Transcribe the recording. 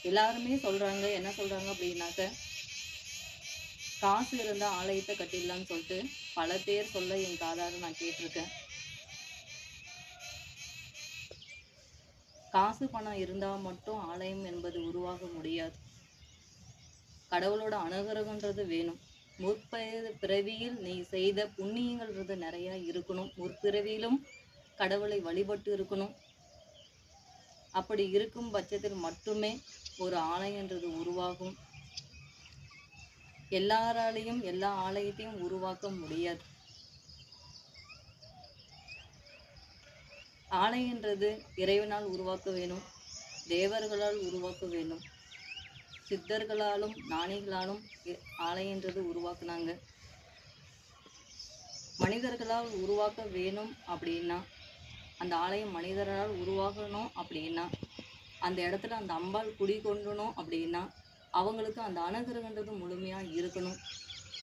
எல்லாருமே சொல்றாங்க. என்ன சொல்றாங்க அப்படின்னாக்க, காசு இருந்தா ஆலயத்த கட்டிடலான்னு சொல்லிட்டு பல பேர் சொல்ல என் காதால நான் கேட்டிருக்கேன். காசு பணம் இருந்தா மட்டும் ஆலயம் என்பது உருவாக முடியாது. கடவுளோட அனுகிரகம்ன்றது வேணும். பிறவியில் நீ செய்த புண்ணியங்கள்ன்றது நிறைய இருக்கணும். முற்பிறவியிலும் கடவுளை வழிபட்டு இருக்கணும். அப்படி இருக்கும் பட்சத்தில் மட்டுமே ஒரு ஆலயன்றது உருவாகும். எல்லாராலையும் எல்லா ஆலயத்தையும் உருவாக்க முடியாது. ஆலயன்றது இறைவனால் உருவாக்க வேணும், தேவர்களால் உருவாக்க வேணும், சித்தர்களாலும் ஞானிகளாலும் ஆலயன்றது உருவாக்குனாங்க. மனிதர்களால் உருவாக்க வேணும் அப்படின்னா, அந்த ஆலயம் மனிதர்களால் உருவாகணும் அப்படின்னா, அந்த இடத்துல அந்த அம்பாள் குடிகொண்டணும் அப்படின்னா, அவங்களுக்கு அந்த அனுகிரகன்றது முழுமையா இருக்கணும்.